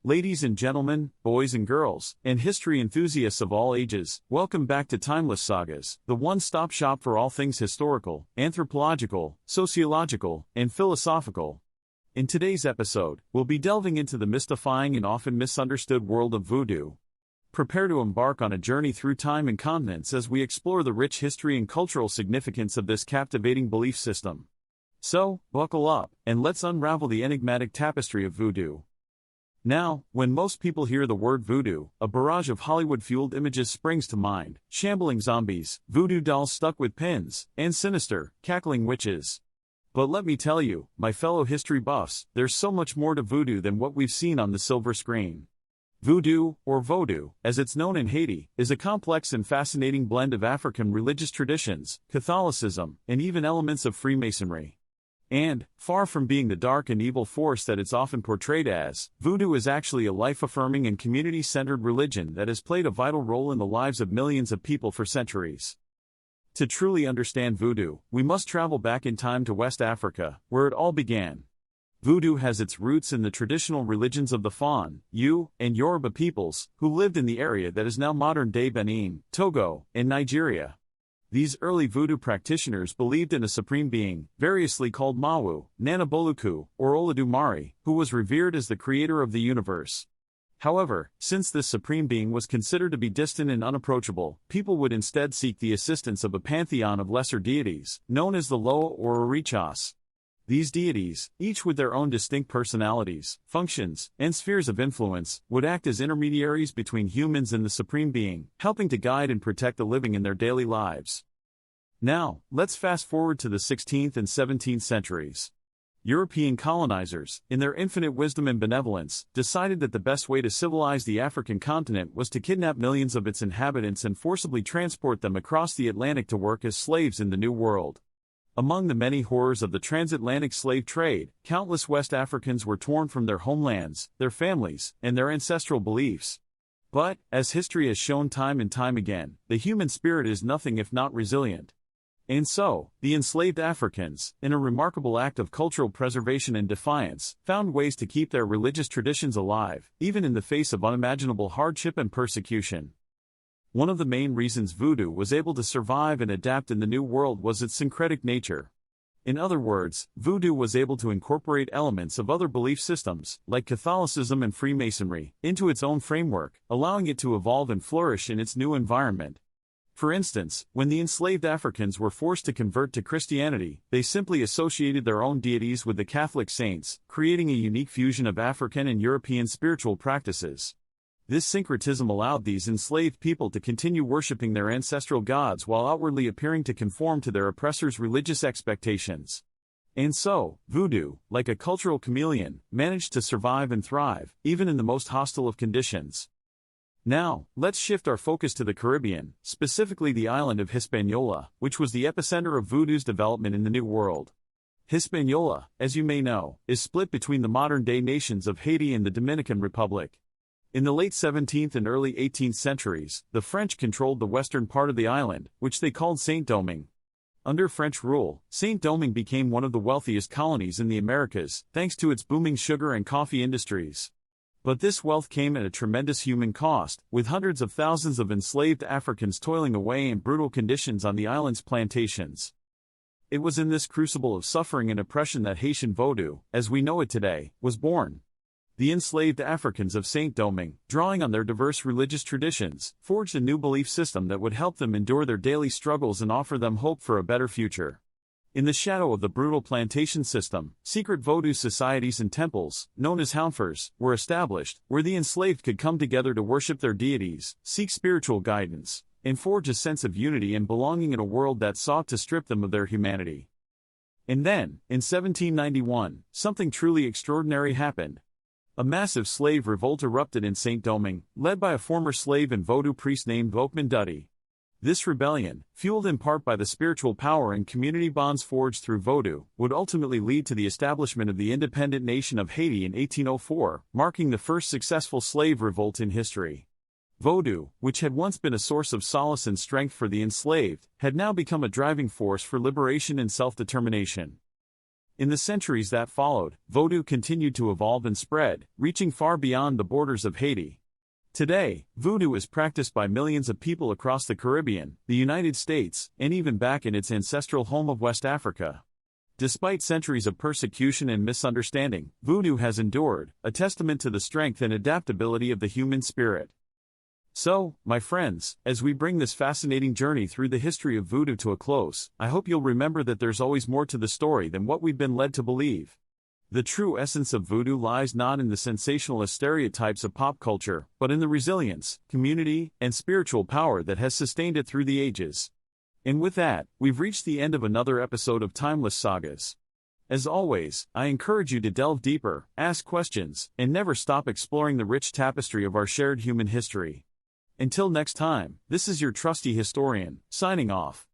Ladies and gentlemen, boys and girls, and history enthusiasts of all ages, welcome back to Timeless Sagas, the one-stop shop for all things historical, anthropological, sociological, and philosophical. In today's episode, we'll be delving into the mystifying and often misunderstood world of voodoo. Prepare to embark on a journey through time and continents as we explore the rich history and cultural significance of this captivating belief system. So, buckle up, and let's unravel the enigmatic tapestry of voodoo. Now, when most people hear the word voodoo, a barrage of Hollywood-fueled images springs to mind: shambling zombies, voodoo dolls stuck with pins, and sinister, cackling witches. But let me tell you, my fellow history buffs, there's so much more to voodoo than what we've seen on the silver screen. Voodoo, or Vodou, as it's known in Haiti, is a complex and fascinating blend of African religious traditions, Catholicism, and even elements of Freemasonry. And, far from being the dark and evil force that it's often portrayed as, voodoo is actually a life-affirming and community-centered religion that has played a vital role in the lives of millions of people for centuries. To truly understand voodoo, we must travel back in time to West Africa, where it all began. Voodoo has its roots in the traditional religions of the Fon, Yu, and Yoruba peoples, who lived in the area that is now modern-day Benin, Togo, and Nigeria. These early voodoo practitioners believed in a supreme being, variously called Mawu, Nanaboluku, or Olodumare, who was revered as the creator of the universe. However, since this supreme being was considered to be distant and unapproachable, people would instead seek the assistance of a pantheon of lesser deities, known as the Loa or Orichas. These deities, each with their own distinct personalities, functions, and spheres of influence, would act as intermediaries between humans and the Supreme Being, helping to guide and protect the living in their daily lives. Now, let's fast forward to the 16th and 17th centuries. European colonizers, in their infinite wisdom and benevolence, decided that the best way to civilize the African continent was to kidnap millions of its inhabitants and forcibly transport them across the Atlantic to work as slaves in the New World. Among the many horrors of the transatlantic slave trade, countless West Africans were torn from their homelands, their families, and their ancestral beliefs. But, as history has shown time and time again, the human spirit is nothing if not resilient. And so, the enslaved Africans, in a remarkable act of cultural preservation and defiance, found ways to keep their religious traditions alive, even in the face of unimaginable hardship and persecution. One of the main reasons voodoo was able to survive and adapt in the New World was its syncretic nature. In other words, voodoo was able to incorporate elements of other belief systems, like Catholicism and Freemasonry, into its own framework, allowing it to evolve and flourish in its new environment. For instance, when the enslaved Africans were forced to convert to Christianity, they simply associated their own deities with the Catholic saints, creating a unique fusion of African and European spiritual practices. This syncretism allowed these enslaved people to continue worshipping their ancestral gods while outwardly appearing to conform to their oppressors' religious expectations. And so, voodoo, like a cultural chameleon, managed to survive and thrive, even in the most hostile of conditions. Now, let's shift our focus to the Caribbean, specifically the island of Hispaniola, which was the epicenter of voodoo's development in the New World. Hispaniola, as you may know, is split between the modern-day nations of Haiti and the Dominican Republic. In the late 17th and early 18th centuries, the French controlled the western part of the island, which they called Saint-Domingue. Under French rule, Saint-Domingue became one of the wealthiest colonies in the Americas, thanks to its booming sugar and coffee industries. But this wealth came at a tremendous human cost, with hundreds of thousands of enslaved Africans toiling away in brutal conditions on the island's plantations. It was in this crucible of suffering and oppression that Haitian Voodoo, as we know it today, was born. The enslaved Africans of Saint-Domingue, drawing on their diverse religious traditions, forged a new belief system that would help them endure their daily struggles and offer them hope for a better future. In the shadow of the brutal plantation system, secret Vodou societies and temples, known as Hounfers, were established, where the enslaved could come together to worship their deities, seek spiritual guidance, and forge a sense of unity and belonging in a world that sought to strip them of their humanity. And then, in 1791, something truly extraordinary happened. A massive slave revolt erupted in Saint-Domingue, led by a former slave and Vodou priest named Vokman Dutty. This rebellion, fueled in part by the spiritual power and community bonds forged through Vodou, would ultimately lead to the establishment of the independent nation of Haiti in 1804, marking the first successful slave revolt in history. Vodou, which had once been a source of solace and strength for the enslaved, had now become a driving force for liberation and self-determination. In the centuries that followed, Voodoo continued to evolve and spread, reaching far beyond the borders of Haiti. Today, Voodoo is practiced by millions of people across the Caribbean, the United States, and even back in its ancestral home of West Africa. Despite centuries of persecution and misunderstanding, Voodoo has endured, a testament to the strength and adaptability of the human spirit. So, my friends, as we bring this fascinating journey through the history of Voodoo to a close, I hope you'll remember that there's always more to the story than what we've been led to believe. The true essence of Voodoo lies not in the sensationalist stereotypes of pop culture, but in the resilience, community, and spiritual power that has sustained it through the ages. And with that, we've reached the end of another episode of Timeless Sagas. As always, I encourage you to delve deeper, ask questions, and never stop exploring the rich tapestry of our shared human history. Until next time, this is your trusty historian, signing off.